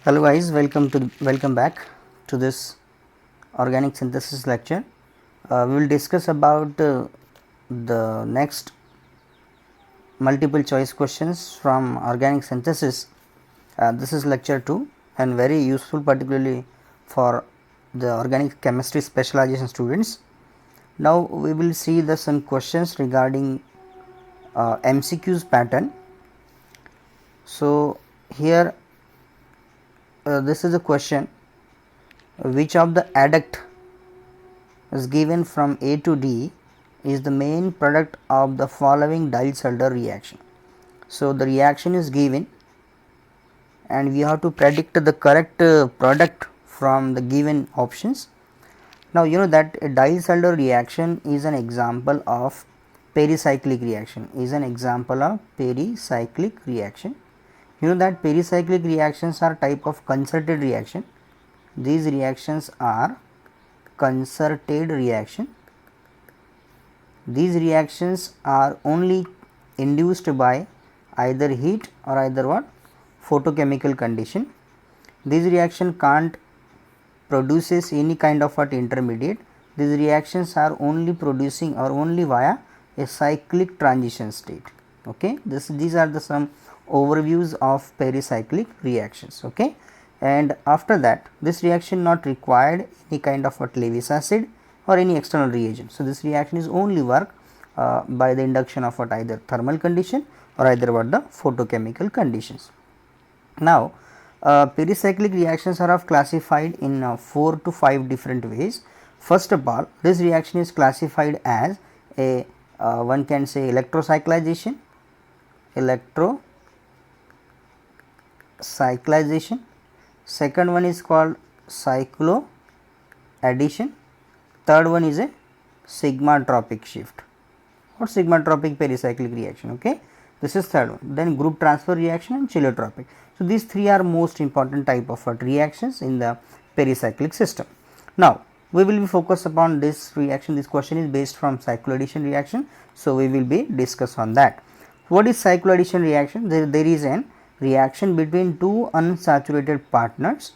Hello guys, welcome back to this organic synthesis lecture. We will discuss about the next multiple choice questions from organic synthesis. This is lecture 2 and very useful particularly for the organic chemistry specialization students. Now we will see the some questions regarding MCQs pattern. So here this is a question: which of the adduct is given from A to D is the main product of the following Diels-Alder reaction. So, the reaction is given and we have to predict the correct product from the given options. Now, you know that a Diels-Alder reaction is an example of pericyclic reaction, You know that pericyclic reactions are type of concerted reaction. These reactions are concerted reaction. These reactions are only induced by either heat or either what photochemical condition. These reaction can't produces any kind of what intermediate. These reactions are only producing or only via a cyclic transition state. Okay, these are the some overviews of pericyclic reactions. Okay, and after that this reaction not required any kind of what Lewis acid or any external reagent. So, this reaction is only work by the induction of what either thermal condition or either what the photochemical conditions. Now, pericyclic reactions are of classified in 4 to 5 different ways. First of all, this reaction is classified as a one can say electrocyclization. Second one is called cycloaddition. Third one is a sigmatropic shift or sigmatropic pericyclic reaction. Okay, this is third one. Then group transfer reaction and cheleotropic. So, these three are most important type of reactions in the pericyclic system. Now, we will be focused upon this reaction. This question is based from cycloaddition reaction. So, we will be discuss on that. What is cycloaddition reaction? There is an reaction between two unsaturated partners.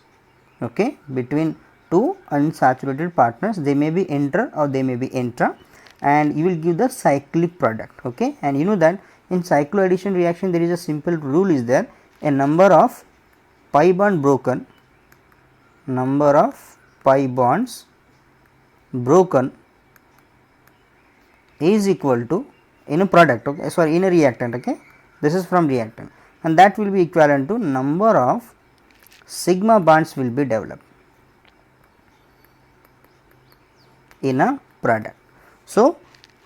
Okay, between two unsaturated partners, they may be inter or they may be intra, and you will give the cyclic product. Okay, and you know that in cycloaddition reaction there is a simple rule is there: a number of pi bonds broken is equal to in a product. Okay, sorry, in a reactant. Okay, this is from reactant, and that will be equivalent to number of sigma bonds will be developed in a product. So,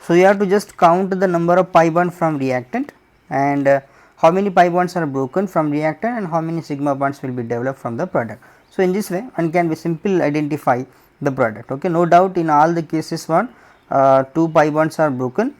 you have to just count the number of pi bonds from reactant and how many pi bonds are broken from reactant and how many sigma bonds will be developed from the product. So, in this way one can be simple identify the product. Okay, no doubt in all the cases one 2 pi bonds are broken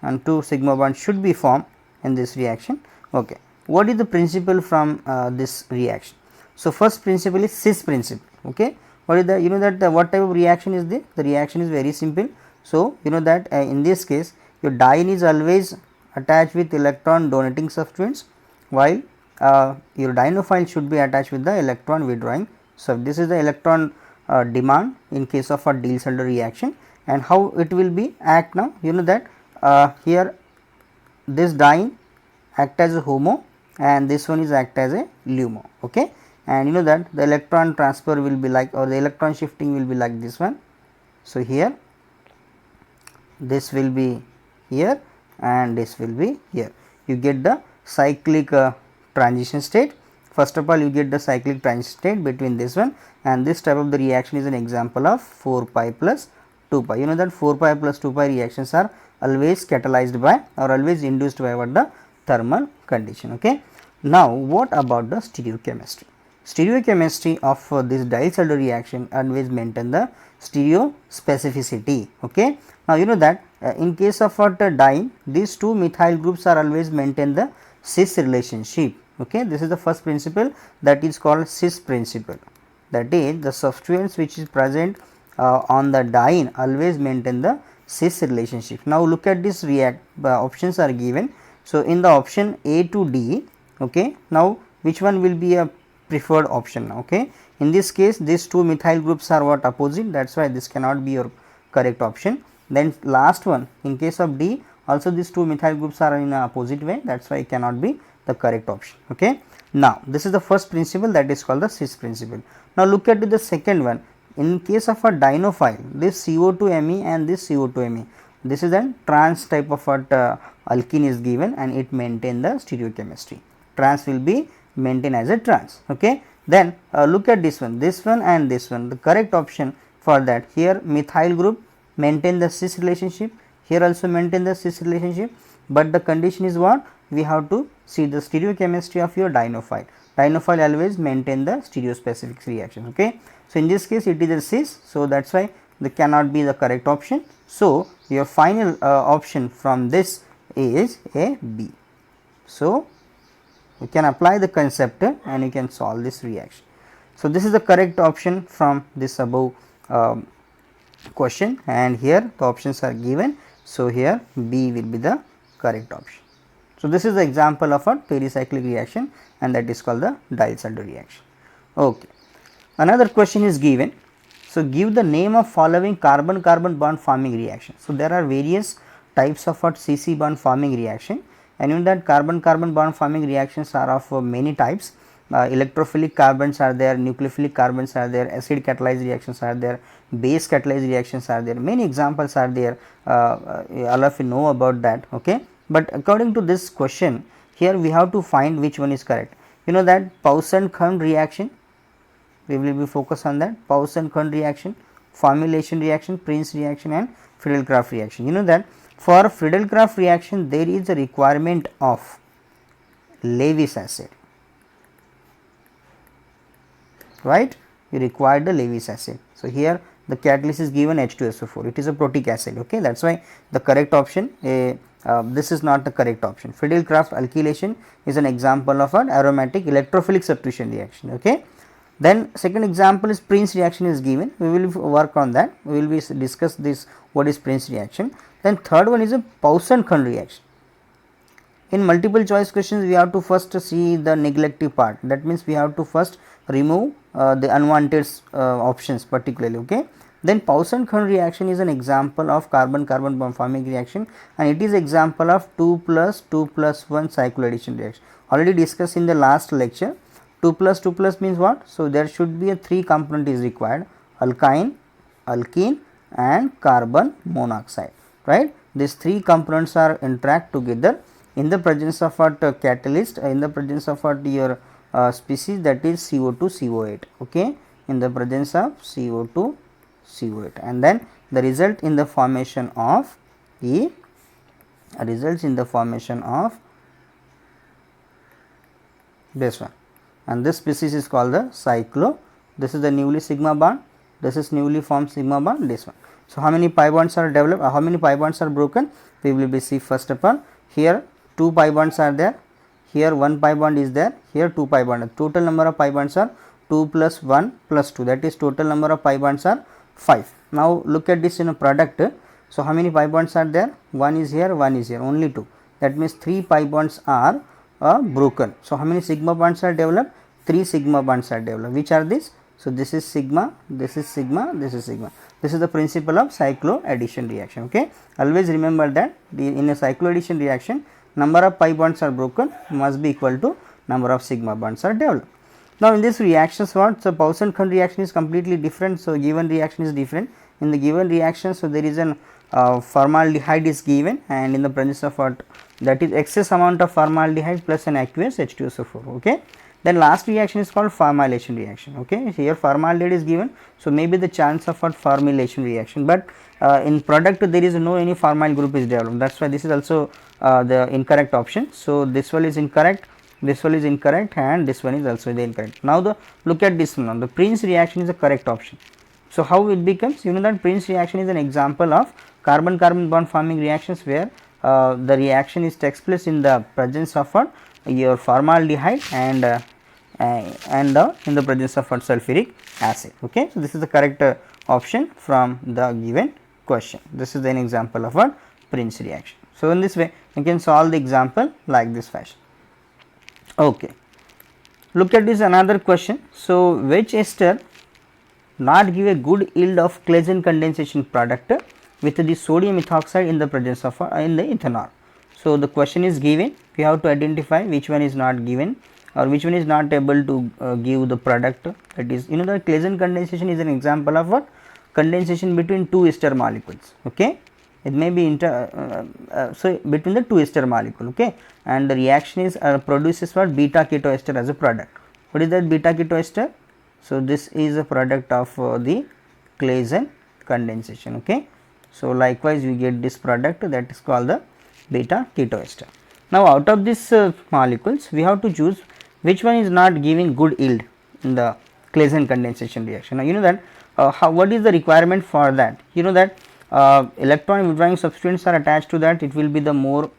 and 2 sigma bonds should be formed in this reaction. Okay, what is the principle from this reaction? So, first principle is cis principle. Okay, what is the, you know that what type of reaction is this? The reaction is very simple. So, you know that in this case your diene is always attached with electron donating substituents, while your dienophile should be attached with the electron withdrawing. So, this is the electron demand in case of a Diels-Alder reaction, and how it will be act now. You know that here this diene act as a HOMO and this one is act as a LUMO. Okay, and you know that the electron transfer will be like, or the electron shifting will be like this one. So, here this will be here and this will be here. You get the cyclic transition state. First of all, you get the cyclic transition state between this one, and this type of the reaction is an example of 4 pi plus 2 pi. You know that 4 pi plus 2 pi reactions are always catalyzed by or always induced by what the thermal condition. Okay. Now, what about the stereochemistry? Stereochemistry of this Diels-Alder reaction always maintain the stereo specificity. Okay. Now, you know that in case of what diene, these two methyl groups are always maintain the cis relationship. Okay. This is the first principle, that is called cis principle, that is the substituents which is present on the diene always maintain the cis relationship. Now, look at this options are given. So, in the option A to D, okay, now which one will be a preferred option now. Okay, in this case these two methyl groups are what, opposite, that is why this cannot be your correct option. Then last one, in case of D also these two methyl groups are in a opposite way, that is why it cannot be the correct option. Okay. Now this is the first principle, that is called the cis principle. Now look at the second one. In case of a dienophile, this CO2Me and this CO2Me, this is a trans type of what alkene is given and it maintain the stereochemistry. Trans will be maintained as a trans. Okay. Then look at this one and this one. The correct option for that, here methyl group maintain the cis relationship, here also maintain the cis relationship, but the condition is what, we have to see the stereochemistry of your dienophile. Dienophile always maintain the stereospecific reaction. Okay. So in this case it is a cis, so that is why they cannot be the correct option. So your final option from this is a B. So you can apply the concept and you can solve this reaction. So this is the correct option from this above question, and here the options are given. So here B will be the correct option. So this is the example of a pericyclic reaction, and that is called the Diels-Alder reaction. Okay. Another question is given. So give the name of following carbon-carbon bond forming reaction. So there are various types of what CC bond forming reaction, and in that carbon-carbon bond forming reactions are of many types. Electrophilic carbons are there, nucleophilic carbons are there, acid catalyzed reactions are there, base catalyzed reactions are there, many examples are there. All of you know about that. Okay. But according to this question, here we have to find which one is correct. You know that Pauson-Khand reaction, we will be focused on that. Pauson-Khand reaction, formylation reaction, Prince reaction and Friedel-Crafts reaction. You know that for Friedel-Crafts reaction there is a requirement of Lewis acid, right? You require the Lewis acid. So here the catalyst is given H2SO4, it is a protic acid. Okay, that is why the correct option, this is not the correct option. Friedel-Crafts alkylation is an example of an aromatic electrophilic substitution reaction. Okay. Then second example is Prince reaction is given, we will work on that, we will be discuss this what is Prince reaction. Then third one is a Pauson-Khand reaction. In multiple choice questions we have to first see the neglective part, that means we have to first remove the unwanted options particularly. Okay. Then Pauson-Khand reaction is an example of carbon-carbon bond forming reaction, and it is example of 2 plus 2 plus 1 cycloaddition reaction. Already discussed in the last lecture. 2 plus 2 plus means what? So there should be a 3 component is required, alkyne, alkene and carbon monoxide, right? These 3 components are interact together in the presence of what catalyst, in the presence of what your species, that is CO2 CO8. Okay, in the presence of CO2 CO8, and then the result in the formation of results in the formation of this one, and this species is called the cyclo. This is the newly sigma bond, this is newly formed sigma bond, this one. So how many pi bonds are developed, how many pi bonds are broken, we will be see first of all. Here 2 pi bonds are there, here 1 pi bond is there, here 2 pi bond. Total number of pi bonds are 2 plus 1 plus 2, that is total number of pi bonds are 5. Now look at this in a product. So how many pi bonds are there, 1 is here, 1 is here, only 2, that means 3 pi bonds are broken. So how many sigma bonds are developed, 3 sigma bonds are developed. Which are these? So this is sigma, this is sigma, this is sigma. This is the principle of cycloaddition reaction. Okay, always remember that in a cycloaddition reaction number of pi bonds are broken must be equal to number of sigma bonds are developed. Now in this reactions what? So Pauson-Khand reaction is completely different. So given reaction is different. In the given reaction, so there is an formaldehyde is given, and in the presence of what, that is excess amount of formaldehyde plus an aqueous H2SO4. Okay. Then last reaction is called formylation reaction. Okay. Here formaldehyde is given, so maybe the chance of what formylation reaction, but in product there is no any formal group is developed. That's why this is also the incorrect option. So this one is incorrect, this one is incorrect, and this one is also the incorrect. Now the look at this one, the Prince reaction is the correct option. So how it becomes? You know that Prince reaction is an example of carbon-carbon bond forming reactions where the reaction is takes place in the presence of what, your formaldehyde and in the presence of what, sulfuric acid. Okay. So this is the correct option from the given question. This is an example of what, Prince reaction. So in this way you can solve the example like this fashion. Okay. Look at this another question. So, which ester not give a good yield of Claisen condensation product with the sodium ethoxide in the presence of in the ethanol. So, the question is given, we have to identify which one is not given or which one is not able to give the product. That is, the Claisen condensation is an example of what? Condensation between two ester molecules. Okay, it may be so between the two ester molecule. Okay, and the reaction is produces what? Beta ketoester as a product. What is that beta ketoester? So, this is a product of the Claisen condensation. Okay. So, likewise we get this product, that is called the beta ketoester. Now, out of these molecules we have to choose which one is not giving good yield in the Claisen condensation reaction. Now, you know that what is the requirement for that? You know that electron withdrawing substituents are attached to that, it will be the more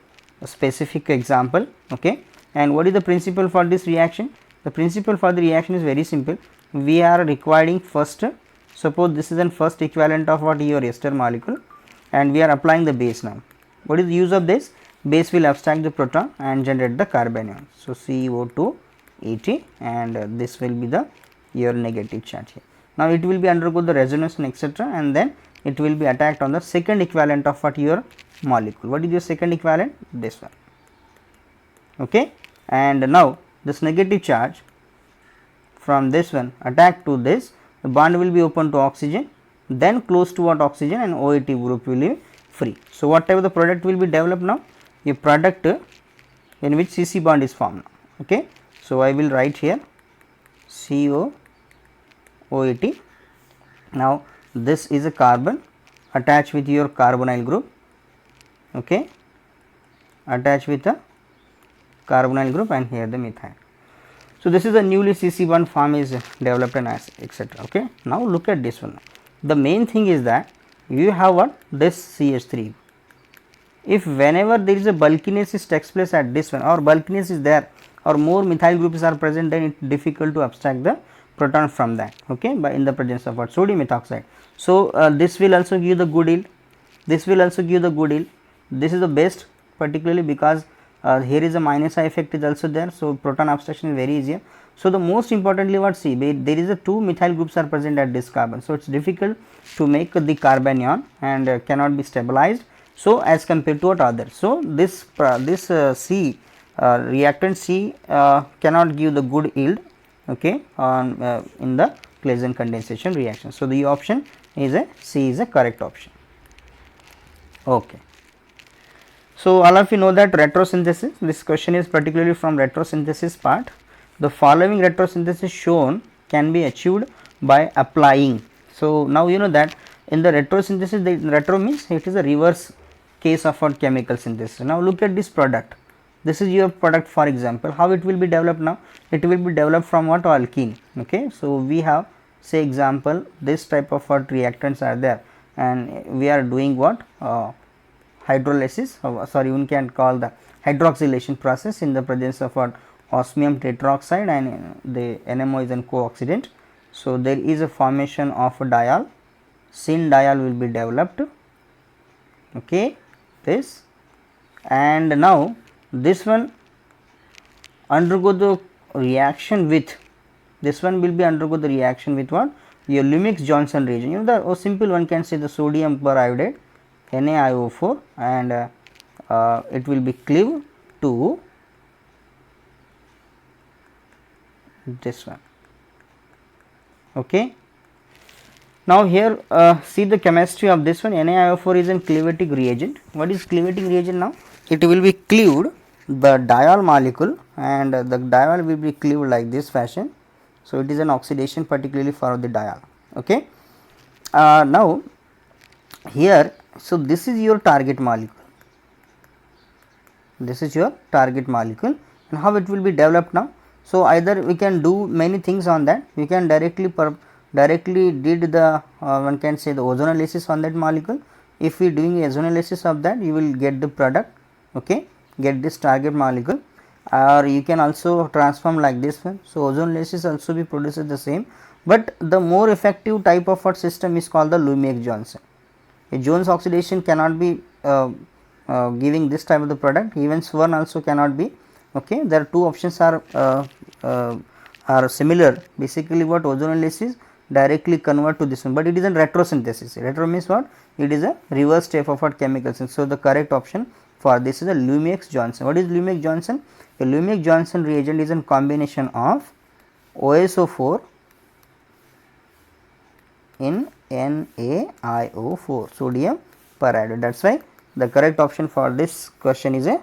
specific example. Okay. And what is the principle for this reaction? The principle for the reaction is very simple. We are requiring first, suppose this is an first equivalent of what your ester molecule, and we are applying the base now. What is the use of this? Base will abstract the proton and generate the carbon ion. So, CO2 ET, and this will be the your negative charge here. Now, it will be undergo the resonance and etc., and then it will be attacked on the second equivalent of what your molecule. What is your second equivalent? This one. Okay. And now, this negative charge from this one attack to this, the bond will be open to oxygen, then close to what? Oxygen, and OH group will be free. So, whatever the product will be developed now, a product in which CC bond is formed now. Okay. So, I will write here COOH. Now, this is a carbon attached with your carbonyl group. Okay. Attached with a carbonyl group, and here the methyl. So, this is a newly CC bond form is developed and etc. Okay. Now, look at this one. The main thing is that you have what? This CH3. If whenever there is a bulkiness takes place at this one, or bulkiness is there, or more methyl groups are present, then it is difficult to abstract the proton from that. Okay, by in the presence of what? Sodium ethoxide. So, this will also give the good yield. This will also give the good yield. This is the best, particularly because here is a minus I effect is also there. So, proton abstraction is very easier. So, the most importantly what? See, there is a two methyl groups are present at this carbon. So, it is difficult to make the carbon ion and cannot be stabilized. So, as compared to what others. So, this C reactant C cannot give the good yield, okay, on in the Claisen condensation reaction. So, the option is a C is a correct option. Okay. So, all of you know that retrosynthesis, this question is particularly from retrosynthesis part. The following retrosynthesis shown can be achieved by applying. So, now you know that in the retrosynthesis, the retro means it is a reverse case of what? Chemical synthesis. Now, look at this product. This is your product, for example. How it will be developed now? It will be developed from what? Alkene. Okay. So, we have say example this type of what reactants are there, and we are doing what? Hydrolysis, sorry, one can call the hydroxylation process in the presence of what? Osmium tetroxide, and the NMO is an co-oxidant. So, there is a formation of a diol, syn diol will be developed. Okay, this, and now this one undergo the reaction with, this one will be undergo the reaction with what? Your Lumix-Johnson reagent. You know the simple one can say the sodium periodate NaIO4, and it will be cleaved to this one. Okay. Now, here see the chemistry of this one. NaIO4 is a cleavatic reagent. What is cleavatic reagent now? It will be cleaved the diol molecule, and the diol will be cleaved like this fashion. So, it is an oxidation particularly for the diol. Okay. Now, here, so this is your target molecule. This is your target molecule, and how it will be developed now? So, either we can do many things on that. We can directly did the one can say the ozonolysis on that molecule. If we doing ozonolysis of that, you will get the product. Okay, get this target molecule, or you can also transform like this one. So, ozonolysis also be produces the same, but the more effective type of what system is called the Lumix-Johnson. A Jones oxidation cannot be giving this type of the product, even Swern also cannot be. Okay, there are two options are are similar. Basically what ozonolase is directly convert to this one, but it is a retrosynthesis. Retro means what? It is a reverse step of what chemical synthesis. So the correct option for this is a Lumiax Johnson. What is Lumiax Johnson? A Lumiax Johnson reagent is a combination of OSO4 in NaIO4, sodium periodate. That is why the correct option for this question is a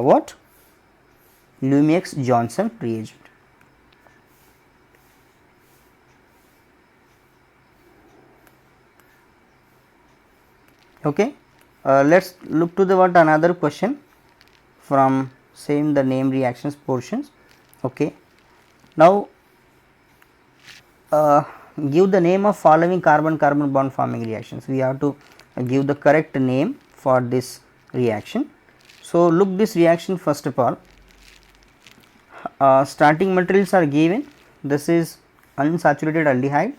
what? Lumiax Johnson reagent. Okay. Let us look to the what another question from same the name reactions portions. Okay. Now give the name of following carbon carbon bond forming reactions. We have to give the correct name for this reaction. So look this reaction first of all. Starting materials are given. This is unsaturated aldehyde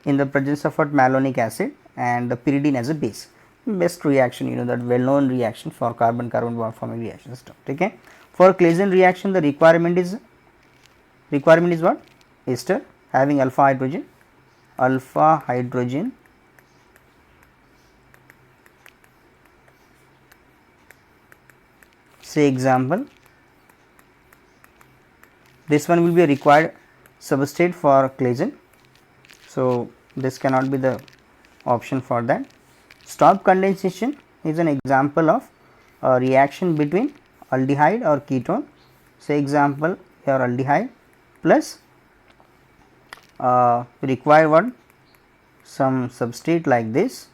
in the presence of what? Malonic acid and the pyridine as a base. Best reaction, you know, that well known reaction for carbon carbon bond forming reaction system. Okay. For Claisen reaction, the requirement is what? Ester having alpha hydrogen say example, this one will be a required substrate for Claisen. So this cannot be the option for that. Stop condensation is an example of a reaction between aldehyde or ketone. Say example here aldehyde plus require what? Some substrate like this.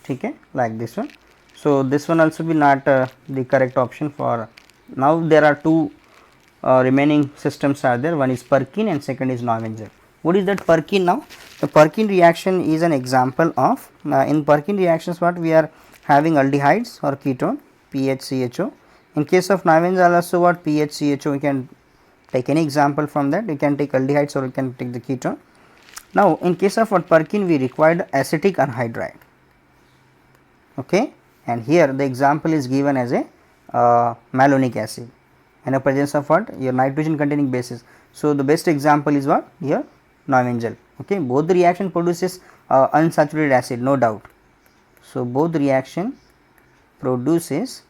Okay, like this one. So this one also be not the correct option for now. There are two remaining systems are there. One is Perkin and second is Neumeier. What is that Perkin now? The Perkin reaction is an example of in Perkin reactions what we are having aldehydes or ketone PHCHO. In case of Neumeier also what? PHCHO. We can take any example from that. You can take aldehydes or you can take the ketone. Now in case of what Perkin we required acetic anhydride. Okay, and here the example is given as a malonic acid and a presence of what? Your nitrogen containing bases. So the best example is what? Here Neumeier. Okay, both the reaction produces unsaturated acid, no doubt. So both reaction produces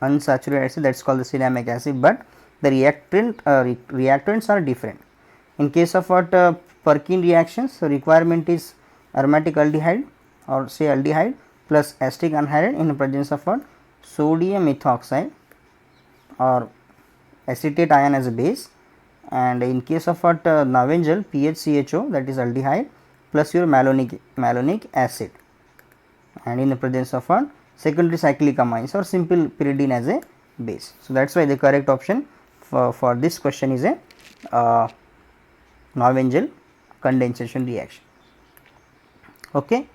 unsaturated acid, that is called the ceramic acid, but the reactants are different. In case of what Perkin reactions, the requirement is aromatic aldehyde or say aldehyde plus acetic anhydride in the presence of what? Sodium methoxide or acetate ion as a base, and in case of what Neumeier PHCHO, that is aldehyde plus your malonic acid, and in the presence of what? Secondary cyclic amines or simple pyridine as a base. So that is why the correct option for this question is a Neumeier condensation reaction. Okay.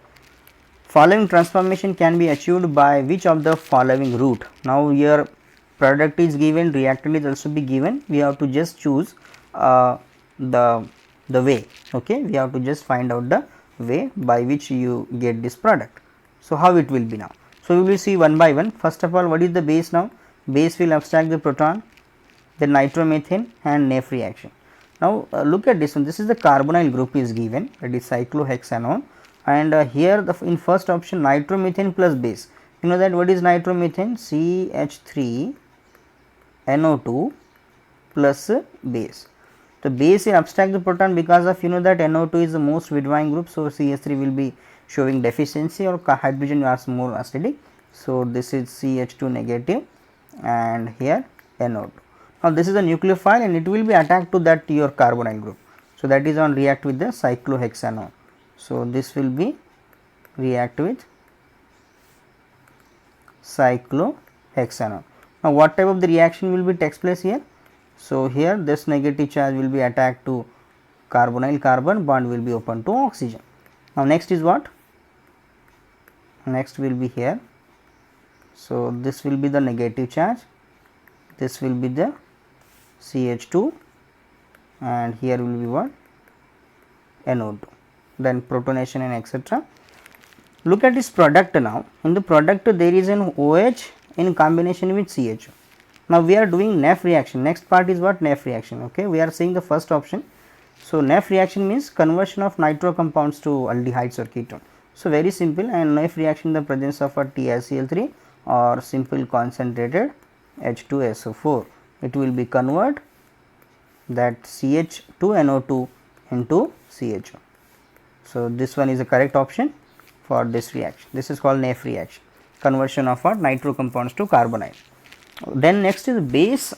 Following transformation can be achieved by which of the following route? Now here product is given, reactant is also be given. We have to just choose the way. Okay, we have to just find out the way by which you get this product. So how it will be now? So we will see one by one. First of all, what is the base now? Base will abstract the proton, then nitromethane and NEF reaction. Now look at this one. This is the carbonyl group is given, that is cyclohexanone. And here the in first option nitromethane plus base. You know that what is nitromethane? CH3 NO2 plus base. The base will abstract the proton because of you know that NO2 is the most withdrawing group. So CH3 will be showing deficiency or hydrogen are more acidic. So this is CH2 negative and here NO2. Now this is a nucleophile and it will be attacked to that your carbonyl group. So that is on react with the cyclohexanone. So this will be react with cyclohexanone. Now what type of the reaction will be takes place here? So here this negative charge will be attacked to carbonyl carbon, bond will be open to oxygen. Now next is what? Next will be here. So this will be the negative charge, this will be the CH2 and here will be what? NO2. Then protonation and etc. Look at this product now. In the product there is an OH in combination with CHO. Now we are doing NEF reaction. Next part is what? NEF reaction. Okay, we are seeing the first option. So NEF reaction means conversion of nitro compounds to aldehydes or ketone. So very simple, and NEF reaction in the presence of a TiCl3 or simple concentrated H2SO4. It will be convert that CH2NO2 into CHO. So this one is the correct option for this reaction. This is called NEF reaction, conversion of our nitro compounds to carbonate. Then next is base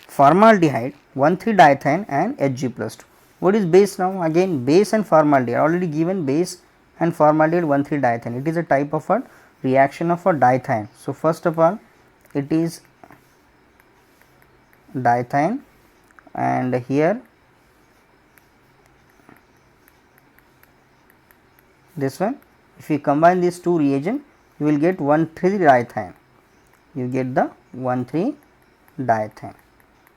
formaldehyde 1,3-diethane and Hg plus 2. What is base now? Again base and formaldehyde, already given base and formaldehyde 1,3-diethane. It is a type of a reaction of a diethane. So first of all it is diethane, and here this one, if you combine these two reagent you will get 1,3-diethane, you get the 1,3-diethane.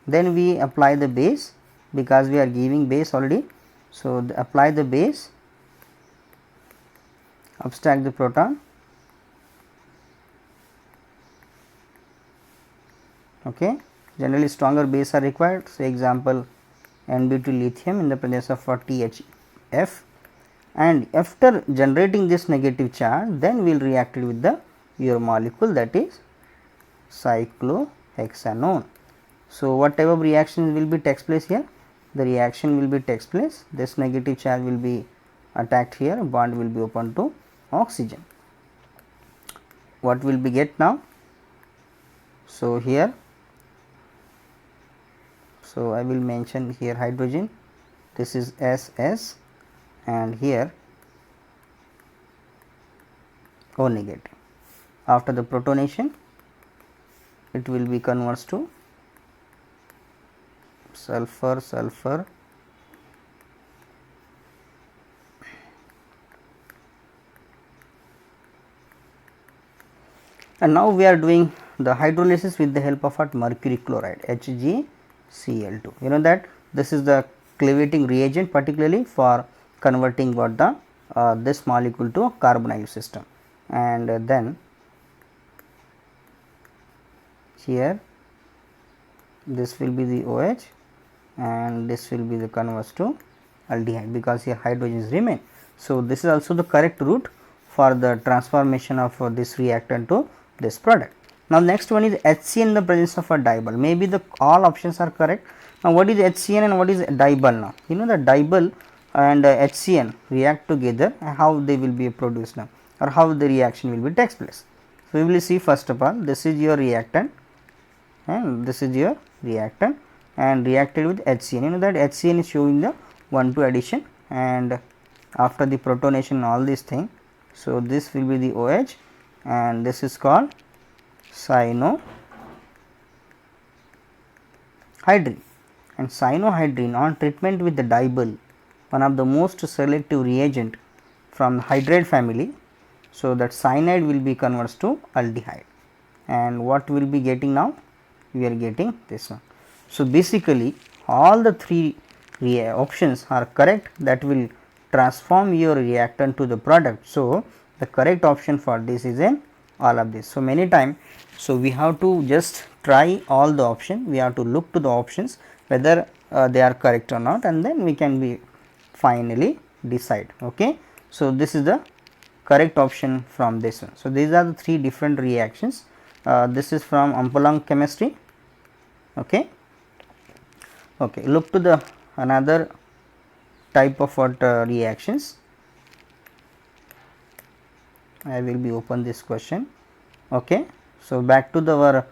Then we apply the base because we are giving base already. So apply the base, abstract the proton. Okay, generally stronger base are required. So example Nb2 lithium in the presence of THF, and after generating this negative charge then we will react it with the your molecule, that is cyclohexanone. So what type of reaction will be takes place here? The reaction will be takes place, this negative charge will be attacked here, bond will be open to oxygen. What will be get now? So here, so I will mention here hydrogen, this is SS, and here O negative. After the protonation it will be converts to sulfur, sulfur, and now we are doing the hydrolysis with the help of what? Mercury chloride, HgCl2. You know that this is the cleavating reagent particularly for converting what the this molecule to a carbonyl system, and then here this will be the OH and this will be the converts to aldehyde because here hydrogens remain. So this is also the correct route for the transformation of this reactant to this product. Now next one is HCN in the presence of a dibal. Maybe the all options are correct. Now what is HCN and what is dibal now? You know the dibal and HCN react together, how they will be produced now, or how the reaction will be takes place. So we will see first of all, this is your reactant and this is your reactant and reacted with HCN. You know that HCN is showing the 1,2 addition, and after the protonation all these thing. So this will be the OH and this is called cyanohydrin, and cyanohydrin on treatment with the dibal, one of the most selective reagent from the hydride family. So that cyanide will be converts to aldehyde, and what will be getting now? We are getting this one. So basically all the three options are correct, that will transform your reactant to the product. So the correct option for this is in all of this. So many time, so we have to just try all the option, we have to look to the options whether they are correct or not, and then we can be finally decide. Okay. So this is the correct option from this one. So these are the three different reactions. This is from Ampolang chemistry. Okay. Okay. Look to the another type of what reactions. I will be open this question. Okay. So back to the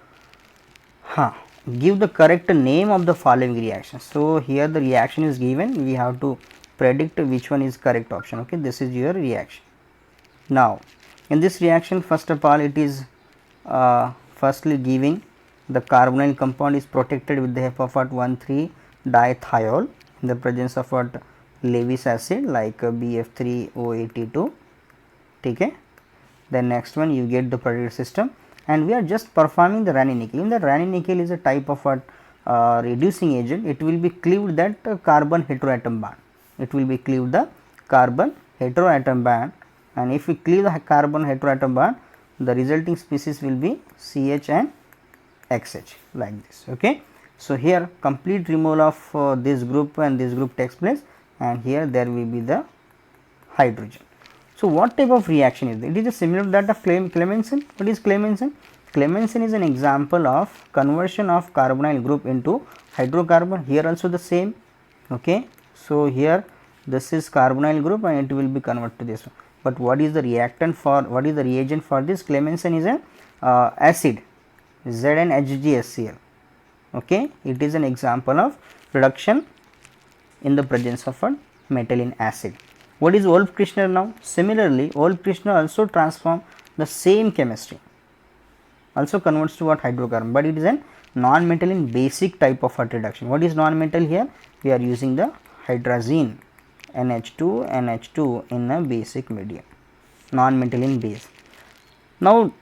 give the correct name of the following reaction. So here the reaction is given, we have to predict which one is correct option. Okay. This is your reaction. Now in this reaction, first of all it is firstly giving the carbonyl compound is protected with the help of what? 1,3-dithiol in the presence of what? Lewis acid like BF3O82. Okay. Then next one you get the protected system, and we are just performing the Raney-Nickell. In the Raney-Nickell is a type of what reducing agent, it will be cleaved that carbon heteroatom bond, it will be cleaved the carbon heteroatom band and if we cleave the carbon heteroatom bond, the resulting species will be CH and XH like this. Okay. So, here complete removal of this group and this group takes place, and here there will be the hydrogen. So, what type of reaction is it? It is similar to that of Clemmensen. What is Clemmensen? Clemmensen is an example of conversion of carbonyl group into hydrocarbon. Here also the same. Okay. So, here this is carbonyl group and it will be converted to this one. But what is the reactant for, what is the reagent for this? Clemmensen is an acid, ZnHgScl. Okay. It is an example of reduction in the presence of a metal in acid. What is Wolff-Kishner now? Similarly, Wolff-Kishner also transform the same chemistry, also converts to what? Hydrocarbon, but it is a non-metal in basic type of hot reduction. What is non-metal here? We are using the hydrazine NH2 in a basic medium, non-metal in base. Now,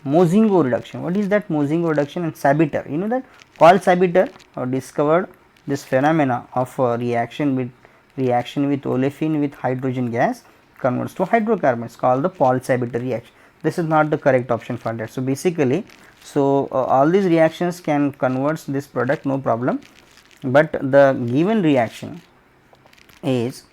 Mozingo reduction. What is that Mozingo reduction? And Sabitter, you know that Paul Sabitter discovered this phenomena of reaction with olefin with hydrogen gas converts to hydrocarbons, called the Paul Sabitter reaction. This is not the correct option for that. So, basically, all these reactions can convert this product, no problem, but the given reaction is,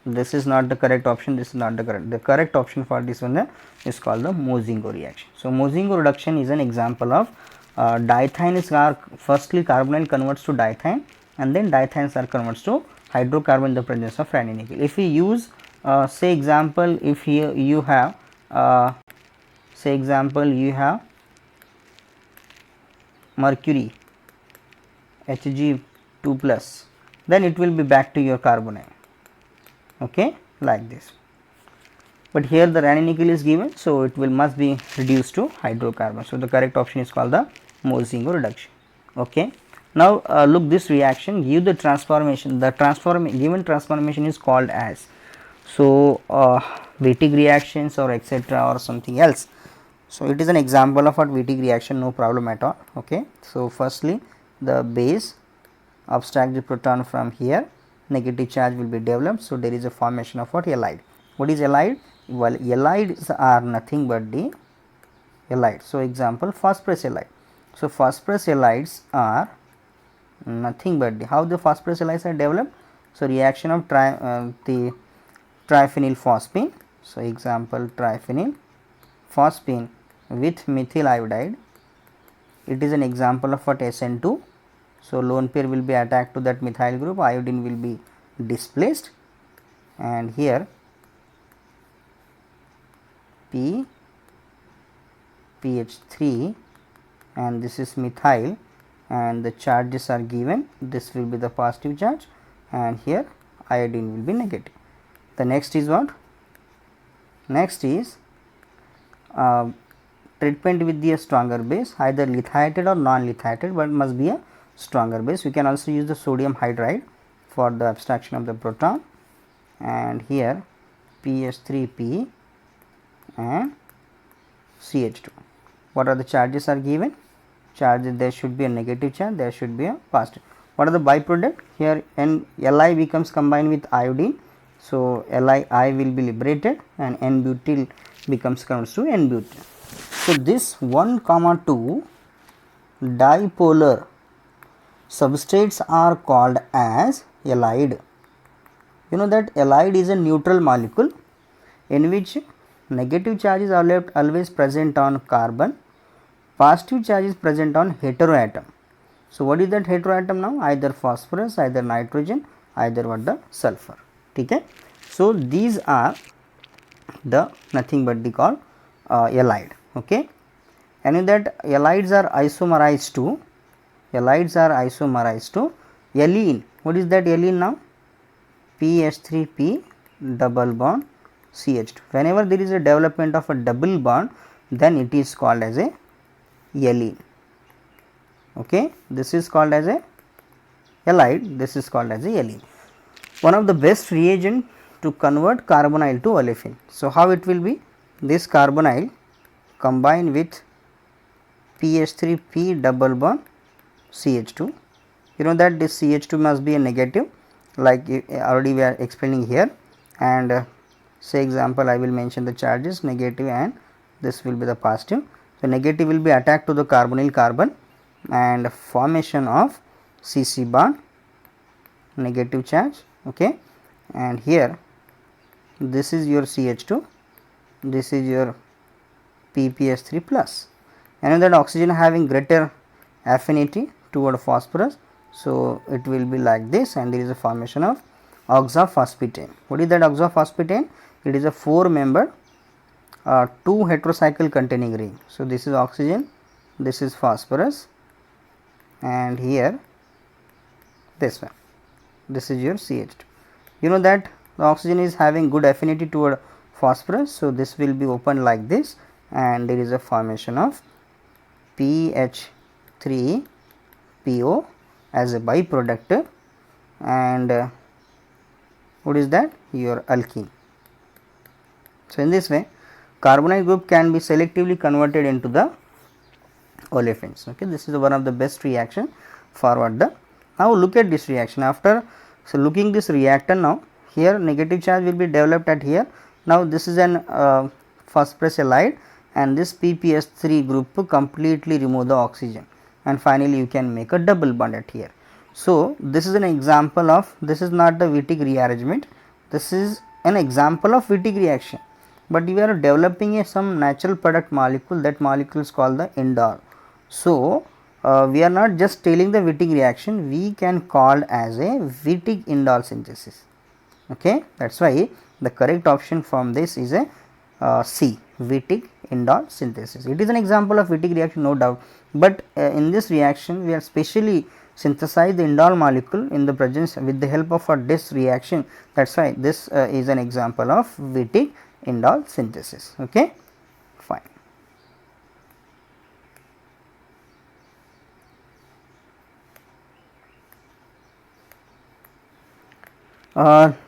this is not the correct option, this is not the correct option for this one is called the Mozingo reaction. So, Mozingo reduction is an example of diethyne is firstly carbonyl converts to diethyne, and then diethynes are converts to hydrocarbon in the presence of raney nickel. If we use say example, if here you have say example you have mercury Hg2 plus, then it will be back to your carbonyl, okay, like this. But here the raney nickel is given, so it will must be reduced to hydrocarbon. So, the correct option is called the Mozingo reduction. Okay. Now, look, this reaction give the transformation, the given transformation is called as, so Wittig reactions or etc. or something else. So, it is an example of a Wittig reaction, no problem at all. Okay. So, firstly the base abstract the proton from here, negative charge will be developed. So, there is a formation of what? Halide. What is halide? Well, halides are nothing but the halide. So, example phosphorus halide. So, phosphorus halides are nothing but how the phosphorus halides are developed. So, reaction of the triphenyl phosphine. So, example triphenyl phosphine with methyl iodide, it is an example of what? SN2. So, lone pair will be attacked to that methyl group, iodine will be displaced, and here PH3 and this is methyl, and the charges are given, this will be the positive charge and here iodine will be negative. The next is what? Next is treatment with the stronger base, either lithiated or non-lithiated, but must be a stronger base. We can also use the sodium hydride for the abstraction of the proton, and here PH3P and CH2. What are the charges are given? Charges, there should be a negative charge, there should be a positive. What are the byproduct? Here Li becomes combined with iodine. So, Li will be liberated and N-butyl becomes converted to N-butyl. So, this 1,2 dipolar substrates are called as halide. You know that halide is a neutral molecule in which negative charge is always present on carbon, positive charge is present on heteroatom. So, what is that heteroatom now? Either phosphorus, either nitrogen, either what? The sulfur. Okay. So, these are the nothing but the called halide. Okay. And that halides are isomerized to allene. What is that allene now? PH3P double bond CH2. Whenever there is a development of a double bond, then it is called as a allene. Okay. This is called as a halide, this is called as a allene. One of the best reagent to convert carbonyl to olefin. So, how it will be? This carbonyl combined with PH3P double bond CH2. You know that this CH2 must be a negative, like already we are explaining here, and say example I will mention the charges negative and this will be the positive. So, negative will be attacked to the carbonyl carbon and formation of CC bond, negative charge, okay. And here this is your CH2, this is your PPS3 plus, and that oxygen having greater affinity toward phosphorus. So, it will be like this, and there is a formation of oxaphosphetane. What is that oxaphosphetane? It is a 4 member 2 heterocycle containing ring. So, this is oxygen, this is phosphorus, and here this one, this is your CH2. You know that the oxygen is having good affinity toward phosphorus. So, this will be open like this, and there is a formation of PH3PO as a byproduct, and what is that? Your alkene. So, in this way carbonyl group can be selectively converted into the olefins. Okay, this is one of the best reaction forward the. Now, look at this reaction after. So, looking this reactor now, here negative charge will be developed at here. Now, this is an phosphorus halide, and this PPS3 group completely remove the oxygen, and finally, you can make a double bond at here. So, this is an example of, this is not the Wittig rearrangement, this is an example of Wittig reaction, but we are developing some natural product molecule, that molecule is called the indole. So, we are not just telling the Wittig reaction, we can call as a Wittig indole synthesis. Okay, that is why the correct option from this is a C, Wittig indole synthesis. It is an example of Wittig reaction, no doubt, but in this reaction we are specially synthesize the indole molecule in the presence with the help of this reaction. That is why this is an example of Wittig indole synthesis. Okay, fine.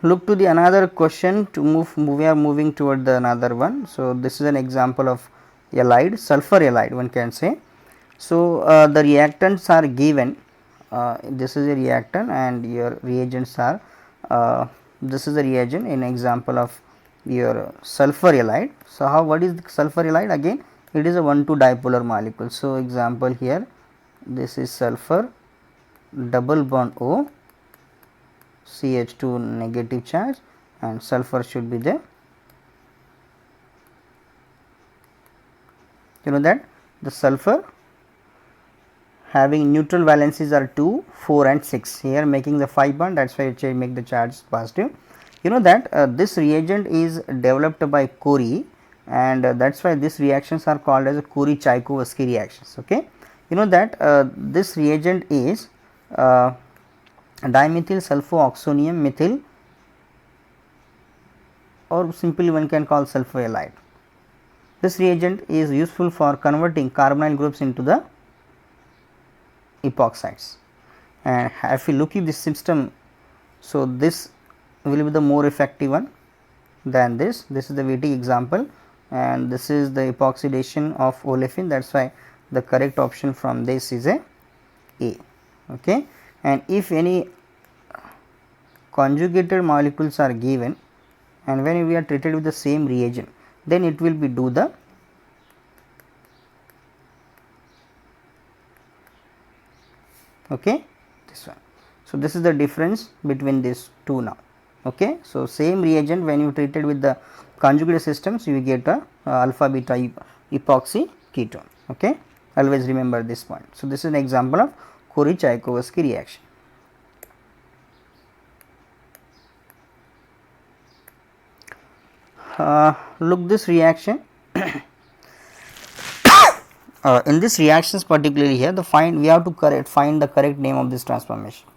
Look to the another question to move. We are moving toward the another one. So, this is an example of halide, sulfur halide one can say. So, the reactants are given. This is a reactant and your reagents are this is a reagent in example of your sulfur halide. So, what is the sulfur halide? Again it is a 1,2 dipolar molecule. So, example here this is sulfur double bond O, CH2 negative charge, and sulfur should be there. You know that the sulfur having neutral valencies are 2, 4 and 6, here making the 5 bond, that is why it make the charge positive. You know that this reagent is developed by Curie, and that is why these reactions are called as Curie-Tchaikovsky reactions. Okay. You know that this reagent is dimethyl sulfooxonium methyl, or simply one can call sulfur halide. This reagent is useful for converting carbonyl groups into the epoxides, and if we look at this system, so this will be the more effective one than this. This is the Wittig example, and this is the epoxidation of olefin. That is why the correct option from this is a A. Okay. And if any conjugated molecules are given, and when we are treated with the same reagent, then it will be do the okay this one. So, this is the difference between these two now. Okay. So, same reagent when you treated with the conjugated systems, you get a alpha beta epoxy ketone. Okay. Always remember this point. So, this is an example of Curie-Tchaikovsky reaction. Look this reaction. In this reactions particularly here, the we have to find the correct name of this transformation.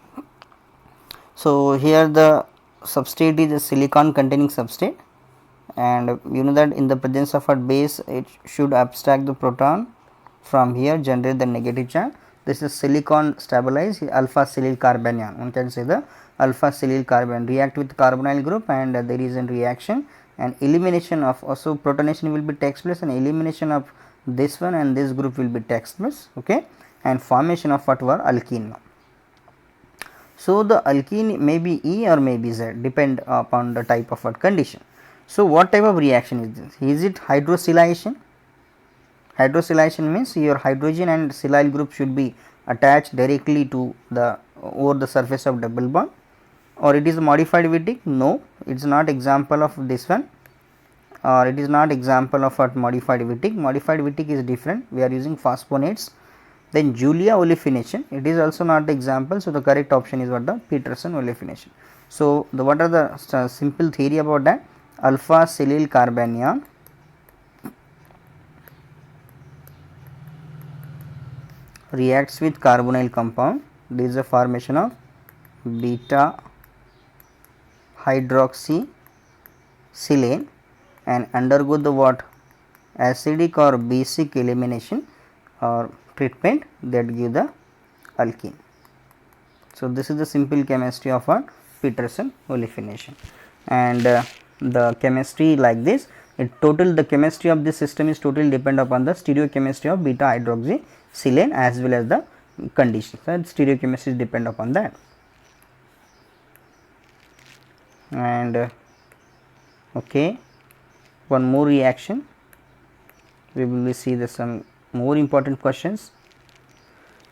So, here the substrate is a silicon containing substrate, and you know that in the presence of a base it should abstract the proton from here, generate the negative charge. This is silicon stabilized alpha silyl carbanion, one can say the alpha silyl carbanion react with carbonyl group, and there is a reaction and elimination of also protonation will be takes place, and elimination of this one and this group will be takes place. Okay. And formation of what were alkene now. So, the alkene may be E or may be Z, depend upon the type of what condition. So, what type of reaction is this? Is it hydrosilylation? Hydrosilylation means your hydrogen and silyl group should be attached directly to the over the surface of double bond, or it is modified Wittig? No, it is not example of this one, or it is not example of what modified Wittig. Modified Wittig is different, we are using phosphonates. Then Julia olefination, it is also not the example. So, the correct option is what? The Peterson olefination. So, what are the simple theory about that? Alpha silyl carbanion reacts with carbonyl compound. This is a formation of beta hydroxy silane and undergo the what? Acidic or basic elimination or treatment that give the alkene. So, this is the simple chemistry of a Peterson olefination, and the chemistry like this, the chemistry of this system is totally depend upon the stereochemistry of beta hydroxy silane as well as the conditions, and stereochemistry depend upon that. And okay, one more reaction, we will see the some more important questions.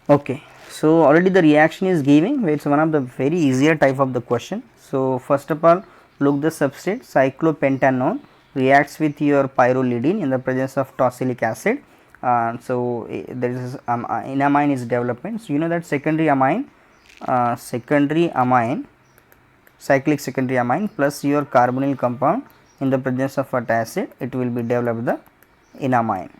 Okay, so already the reaction is giving, it is one of the very easier type of the question. So, first of all, look the substrate cyclopentanone reacts with your pyrrolidine in the presence of tosylic acid. So, there is enamine is development. So, you know that secondary amine cyclic secondary amine plus your carbonyl compound in the presence of a acid, it will be developed the enamine.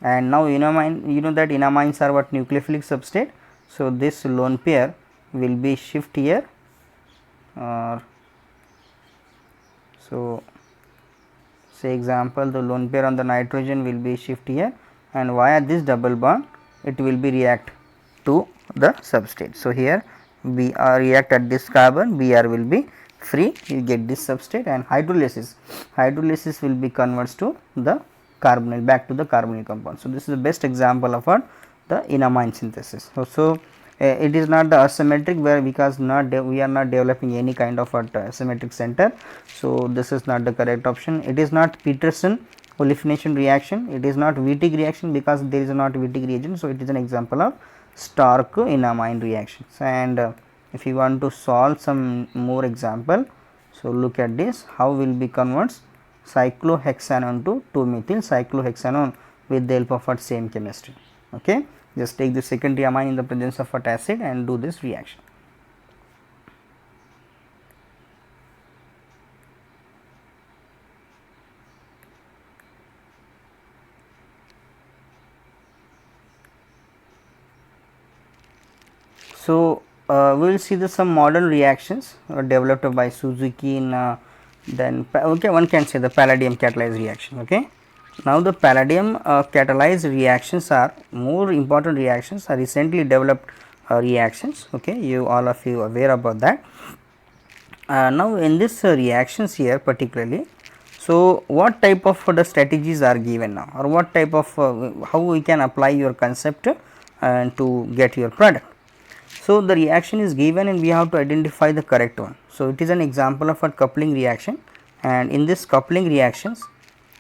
And now enamine, you know that enamines are what? Nucleophilic substrate. So, this lone pair will be shift here, so say example, the lone pair on the nitrogen will be shift here, and via this double bond it will be react to the substrate. So, here Br react at this carbon, Br will be free, you get this substrate, and hydrolysis will be converts to the carbonyl, back to the carbonyl compound. So, this is the best example of what? The enamine synthesis. So, it is not the asymmetric, where because we are not developing any kind of asymmetric center. So, this is not the correct option. It is not Peterson olefination reaction, it is not Wittig reaction because there is not Wittig reagent. So, it is an example of Stark enamine reactions. And if you want to solve some more example, so look at this, how will be converts cyclohexanone to 2-methyl cyclohexanone with the help of what? Same chemistry. Okay, just take the secondary amine in the presence of what? Acid and do this reaction. So, we will see some modern reactions developed by Suzuki in then okay, one can say the palladium catalyzed reaction. Okay. Now, the palladium catalyzed reactions are more important reactions, are recently developed reactions. Okay, you all of you aware about that. Now, in this reactions here particularly, so what type of the strategies are given now, or what type of how we can apply your concept to get your product. So, the reaction is given and we have to identify the correct one. So, it is an example of a coupling reaction, and in this coupling reactions,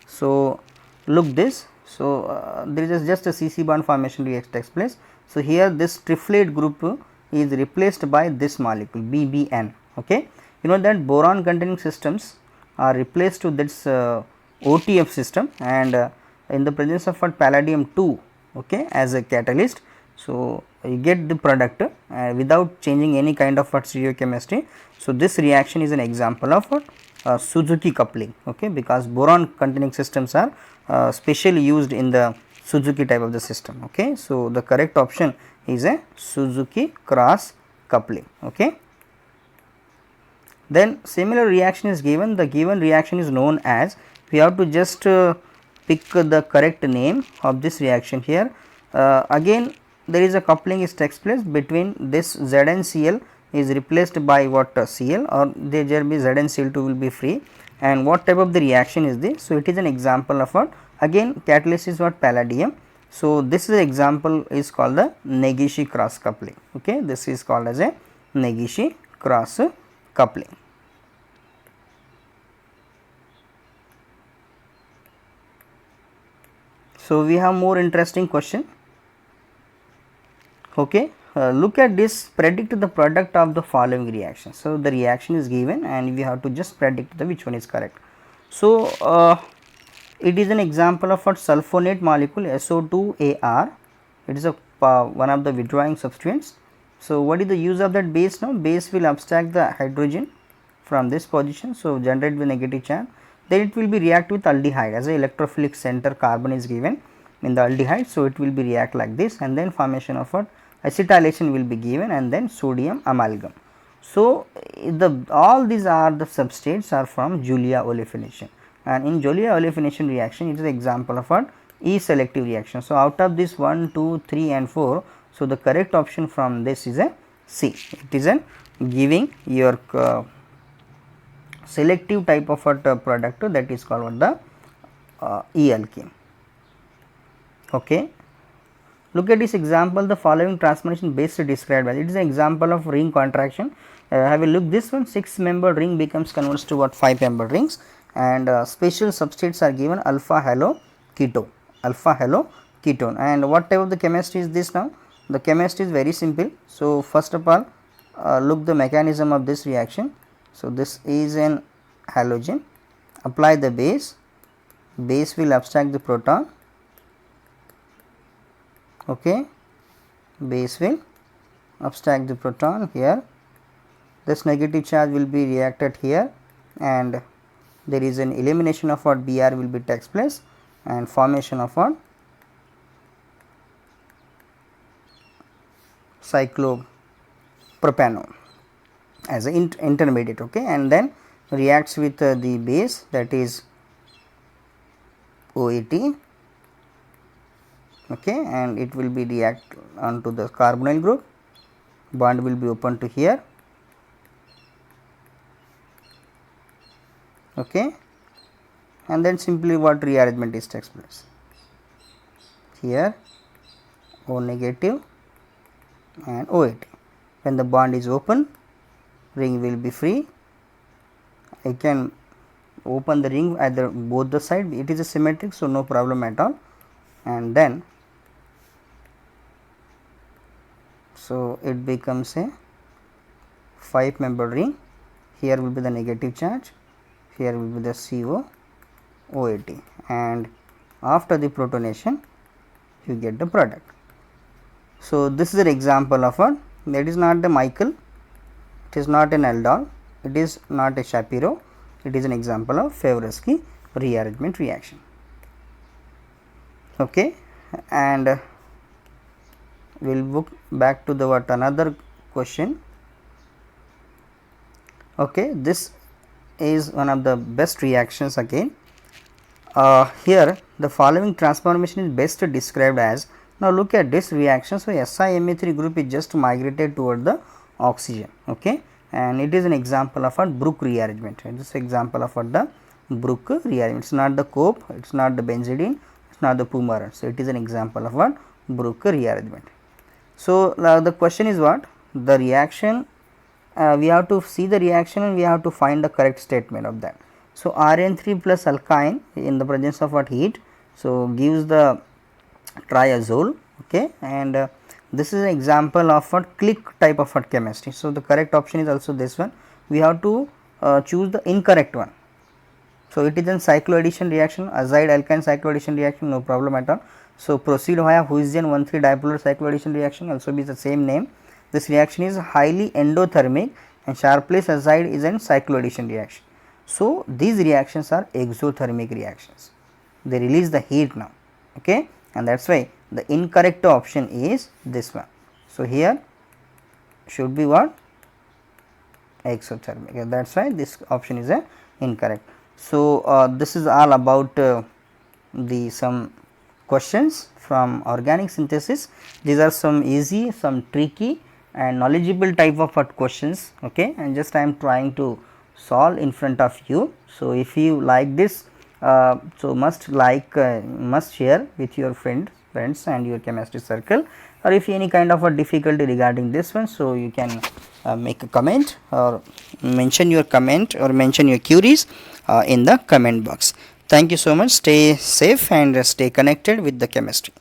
so look this. So, there is just a CC bond formation reaction takes place. So, here this triflate group is replaced by this molecule BBN. Okay. You know that boron containing systems are replaced to this OTF system, and in the presence of what? Palladium 2, okay, as a catalyst. So, you get the product without changing any kind of stereochemistry. So, this reaction is an example of what? Suzuki coupling, okay, because boron containing systems are specially used in the Suzuki type of the system. Okay. So, the correct option is a Suzuki cross coupling. Okay. Then similar reaction is given, the given reaction is known as, we have to just pick the correct name of this reaction here. Again there is a coupling is takes place between this ZnCl is replaced by what? Cl, or there will be ZnCl2 will be free, and what type of the reaction is this? So, it is an example of what? Again catalyst is what? Palladium. So, this is example is called the Negishi cross coupling. Okay, this is called as a Negishi cross coupling. So we have more interesting question. Okay, look at this, predict the product of the following reaction. So the reaction is given and we have to just predict the which one is correct. So it is an example of a sulfonate molecule SO2AR. It is a one of the withdrawing substituents. So what is the use of that base now? Base will abstract the hydrogen from this position, so generate the negative charge. Then it will be react with aldehyde, as a electrophilic center carbon is given in the aldehyde. So it will be react like this, and then formation of what acetylation will be given, and then sodium amalgam. So the all these are the substrates are from Julia olefination, and in Julia olefination reaction it is example of what E selective reaction. So out of this 1, 2, 3 and 4, so the correct option from this is a C. It is an giving your selective type of a product, that is called what the E alkene. Okay. Look at this example, the following transformation best described as. It is an example of ring contraction. Have a look, this one 6 membered ring becomes converts to what 5 membered rings, and special substrates are given alpha halo ketone, and what type of the chemistry is this now? The chemistry is very simple. So first of all, look the mechanism of this reaction. So this is an halogen, apply the base will abstract the proton. Okay, base will abstract the proton here, this negative charge will be reacted here, and there is an elimination of what Br will be takes place, and formation of what cyclopropanone as an intermediate. Okay, and then reacts with the base, that is OAT. Okay, and it will be react onto the carbonyl group, bond will be open to here. Okay, and then simply what rearrangement is takes place here, O negative and OAT. When the bond is open, ring will be free. I can open the ring at the both the side, it is a symmetric, so no problem at all. And then so it becomes a 5 membered ring. Here will be the negative charge, here will be the CO OAT, and after the protonation you get the product. So this is an example of what, that is not the Michael, it is not an aldol, it is not a Shapiro, it is an example of Favorsky rearrangement reaction. Okay, and we will look back to the what another question. Okay, this is one of the best reactions again. Here the following transformation is best described as. Now look at this reaction. So SiMa3 group is just migrated toward the oxygen. Okay, and it is an example of a Brook rearrangement. This is example of what the Brook rearrangement. It is not the cope, it is not the benzidine, it is not the fumarate. So it is an example of what Brook rearrangement. So the question is what the reaction. We have to see the reaction and we have to find the correct statement of that. So Rn3 plus alkyne in the presence of what heat, so gives the triazole. Okay, and this is an example of what click type of what chemistry. So the correct option is also this one. We have to choose the incorrect one. So it is an cycloaddition reaction, azide alkyne cycloaddition reaction, no problem at all. So proceed via Huisgen 1,3 dipolar cycloaddition reaction, also be the same name. This reaction is highly endothermic, and Sharpless azide is an cycloaddition reaction. So these reactions are exothermic reactions, they release the heat now. Okay, and that is why the incorrect option is this one. So here should be what exothermic, and that is why this option is a incorrect. So this is all about the some questions from organic synthesis. These are some easy, some tricky and knowledgeable type of questions. Okay, and just I am trying to solve in front of you. So if you like this, so must like must share with your friends and your chemistry circle, or if any kind of a difficulty regarding this one, so you can make a comment or mention your comment or mention your queries in the comment box. Thank you so much. Stay safe and stay connected with the chemistry.